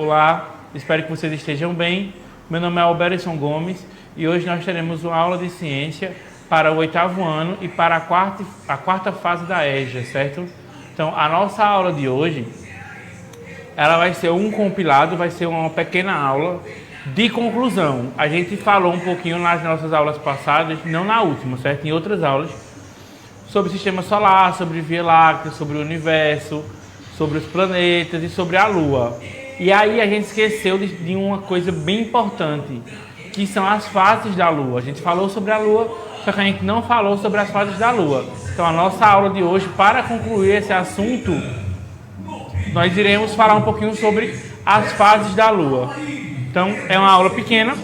Olá, espero que vocês estejam bem. Meu nome é Alberson Gomes e hoje nós teremos uma aula de ciência para o 8º ano e para a quarta fase da EJA, certo? Então, a nossa aula de hoje, ela vai ser um compilado, vai ser uma pequena aula de conclusão. A gente falou um pouquinho nas nossas aulas passadas, não na última, certo? Em outras aulas, sobre o sistema solar, sobre Via Láctea, sobre o universo, sobre os planetas e sobre a Lua. E aí a gente esqueceu de uma coisa bem importante, que são as fases da Lua. A gente falou sobre a Lua, só que a gente não falou sobre as fases da Lua. Então a nossa aula de hoje, para concluir esse assunto, nós iremos falar um pouquinho sobre as fases da Lua. Então é uma aula pequena,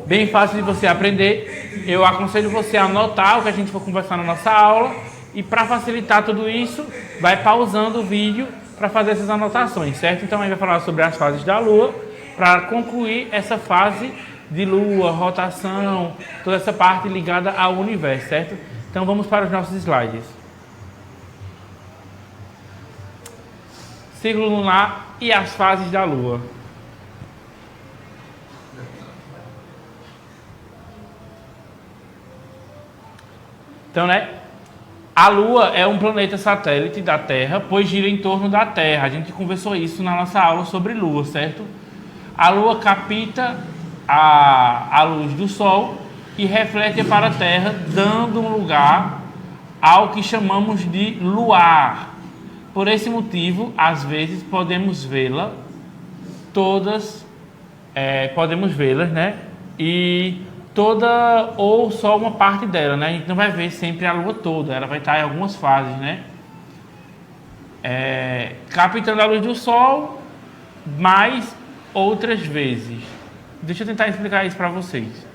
bem fácil de você aprender. Eu aconselho você a anotar o que a gente for conversar na nossa aula. E para facilitar tudo isso, vai pausando o vídeo para fazer essas anotações, certo? Então a gente vai falar sobre as fases da Lua, para concluir essa fase de Lua, rotação, toda essa parte ligada ao universo, certo? Então vamos para os nossos slides. Ciclo lunar e as fases da Lua. Então, né? A Lua é um planeta satélite da Terra, pois gira em torno da Terra. A gente conversou isso na nossa aula sobre Lua, certo? A Lua capta a luz do Sol e reflete para a Terra, dando um lugar ao que chamamos de luar. Por esse motivo, às vezes podemos vê-la né? E toda ou só uma parte dela, né? A gente não vai ver sempre a Lua toda, ela vai estar em algumas fases, né? Captando a luz do Sol, mais outras vezes. Deixa eu tentar explicar isso para vocês.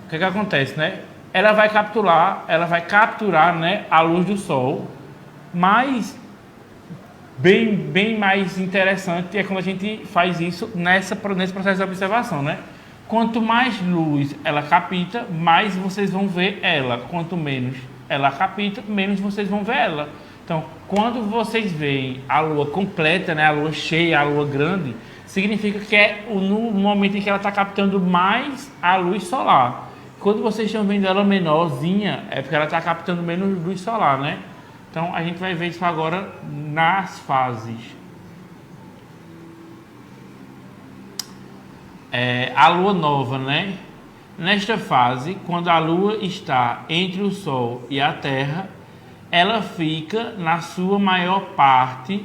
O que acontece, né? Ela vai capturar, né, a luz do Sol, mas bem mais interessante é quando a gente faz isso nesse processo de observação, né? Quanto mais luz ela capta, mais vocês vão ver ela. Quanto menos ela capta, menos vocês vão ver ela. Então, quando vocês veem a Lua completa, né, a Lua cheia, a Lua grande, significa que é no momento em que ela está captando mais a luz solar. Quando vocês estão vendo ela menorzinha, é porque ela está captando menos luz solar, né? Então, a gente vai ver isso agora nas fases. A Lua nova, né? Nesta fase, quando a Lua está entre o Sol e a Terra, ela fica na sua maior parte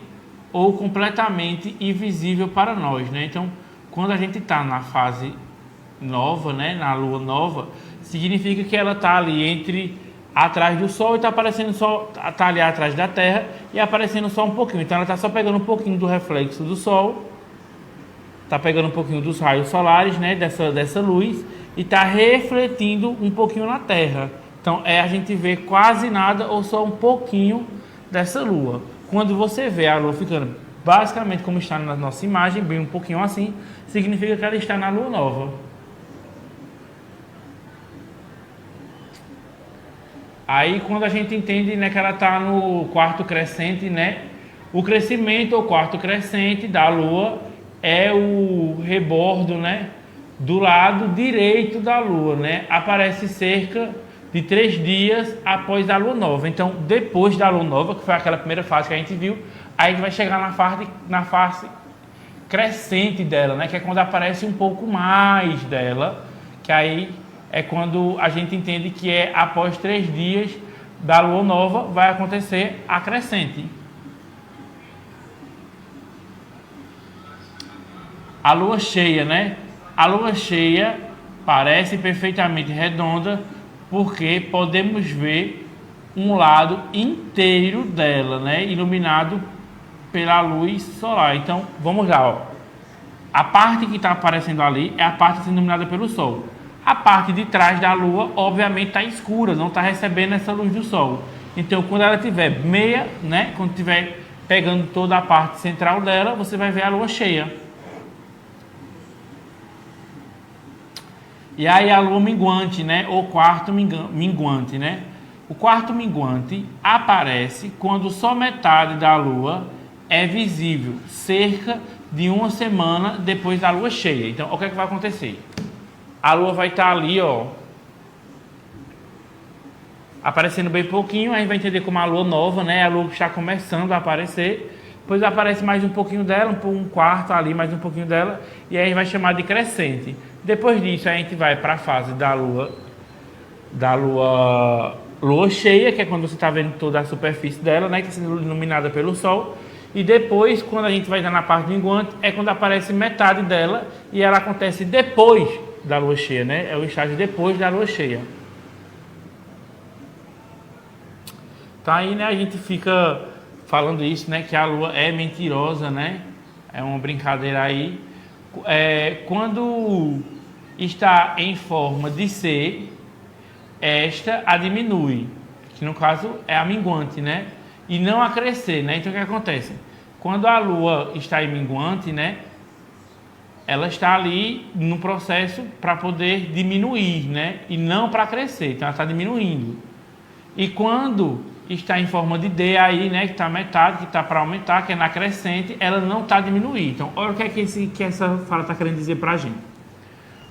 ou completamente invisível para nós, né? Então, quando a gente está na fase nova, né? Na Lua nova, significa que ela está ali atrás do Sol e está aparecendo só, está ali atrás da Terra e aparecendo só um pouquinho. Então, ela está só pegando um pouquinho do reflexo do Sol. Está pegando um pouquinho dos raios solares, né, dessa luz, e está refletindo um pouquinho na Terra. Então, a gente vê quase nada ou só um pouquinho dessa Lua. Quando você vê a Lua ficando basicamente como está na nossa imagem, bem um pouquinho assim, significa que ela está na Lua nova. Aí, quando a gente entende, né, que ela está no quarto crescente, né, o crescimento ou quarto crescente da Lua é o rebordo, né, do lado direito da Lua, né? Aparece cerca de 3 dias após a Lua nova. Então, depois da Lua nova, que foi aquela primeira fase que a gente viu, aí a gente vai chegar na fase crescente dela, né? Que é quando aparece um pouco mais dela, que aí é quando a gente entende que após 3 dias da Lua nova vai acontecer a crescente. A Lua cheia, né? A Lua cheia parece perfeitamente redonda porque podemos ver um lado inteiro dela, né? Iluminado pela luz solar. Então, vamos lá, ó. A parte que está aparecendo ali é a parte sendo iluminada pelo Sol. A parte de trás da Lua, obviamente, está escura, não está recebendo essa luz do Sol. Então, quando ela tiver meia, né? Quando tiver pegando toda a parte central dela, você vai ver a Lua cheia. E aí a Lua minguante, né? Ou quarto minguante, né? O quarto minguante aparece quando só metade da Lua é visível, cerca de uma semana depois da lua cheia. Então, o que é que vai acontecer? A lua vai estar ali, ó, aparecendo bem pouquinho, a gente vai entender como a lua nova, né? A lua que está começando a aparecer. Depois aparece mais um pouquinho dela, um quarto ali, mais um pouquinho dela, e aí a gente vai chamar de crescente. Depois disso, a gente vai para a fase da lua cheia, que é quando você está vendo toda a superfície dela, né? Que está sendo iluminada pelo sol. E depois, quando a gente vai dar na parte minguante, é quando aparece metade dela, e ela acontece depois da lua cheia, né? É o estágio depois da lua cheia. Então aí, né, a gente fica falando isso, né, que a lua é mentirosa, né? É uma brincadeira aí. Quando está em forma de ser, esta a diminui, que no caso é a minguante, né? E não a crescer, né? Então o que acontece? Quando a lua está em minguante, né? Ela está ali no processo para poder diminuir, né? E não para crescer, então ela está diminuindo. E quando está em forma de D aí, né? Que está metade, que está para aumentar, que é na crescente, ela não está diminuindo. Então, olha o que é que essa fala está querendo dizer para a gente.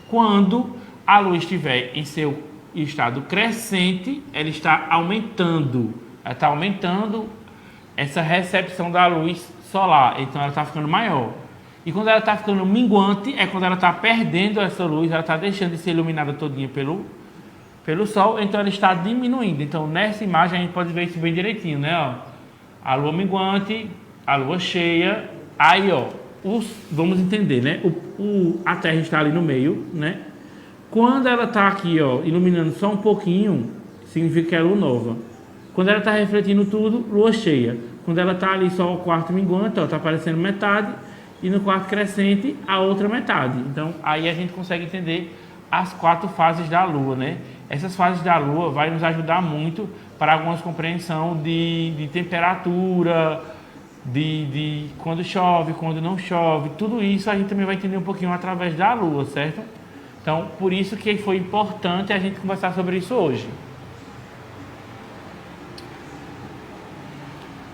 Quando a lua estiver em seu estado crescente, ela está aumentando. Ela está aumentando essa recepção da luz solar. Então, ela está ficando maior. E quando ela está ficando minguante, é quando ela está perdendo essa luz, ela está deixando de ser iluminada todinha pelo sol, então ela está diminuindo. Então, nessa imagem, a gente pode ver isso bem direitinho, né? Ó, a lua minguante, a lua cheia, aí, ó, vamos entender, né? A Terra está ali no meio, né? Quando ela está aqui, ó, iluminando só um pouquinho, significa que é a lua nova. Quando ela está refletindo tudo, lua cheia. Quando ela está ali só o quarto minguante, ó, está aparecendo metade, e no quarto crescente, a outra metade. Então, aí a gente consegue entender as 4 fases da lua, né? Essas fases da lua vai nos ajudar muito para algumas compreensão de temperatura, de quando chove, quando não chove. Tudo isso a gente também vai entender um pouquinho através da lua, certo? Então, por isso que foi importante a gente conversar sobre isso hoje.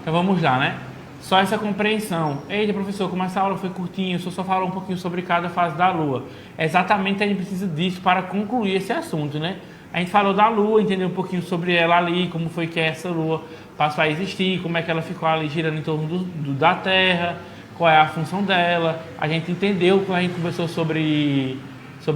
Então vamos lá, né? Só essa compreensão. Eita, professor, como essa aula foi curtinha, o senhor só falou um pouquinho sobre cada fase da lua. Exatamente, a gente precisa disso para concluir esse assunto, né? A gente falou da lua, entendeu um pouquinho sobre ela ali, como foi que essa lua passou a existir, como é que ela ficou ali girando em torno da Terra, qual é a função dela. A gente entendeu, quando a gente conversou sobre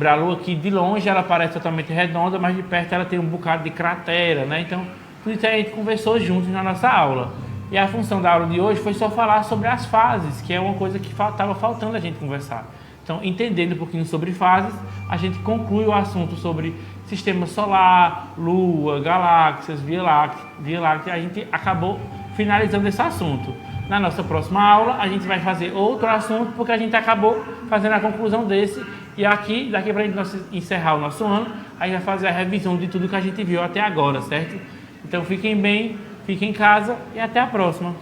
a lua, que de longe ela parece totalmente redonda, mas de perto ela tem um bocado de cratera, né? Então, tudo isso a gente conversou juntos na nossa aula. E a função da aula de hoje foi só falar sobre as fases, que é uma coisa que estava faltando a gente conversar. Então, entendendo um pouquinho sobre fases, a gente conclui o assunto sobre sistema solar, lua, galáxias, Via Láctea. A gente acabou finalizando esse assunto. Na nossa próxima aula, a gente vai fazer outro assunto, porque a gente acabou fazendo a conclusão desse. E daqui para a gente encerrar o nosso ano, a gente vai fazer a revisão de tudo que a gente viu até agora, certo? Então, fiquem bem. Fique em casa e até a próxima.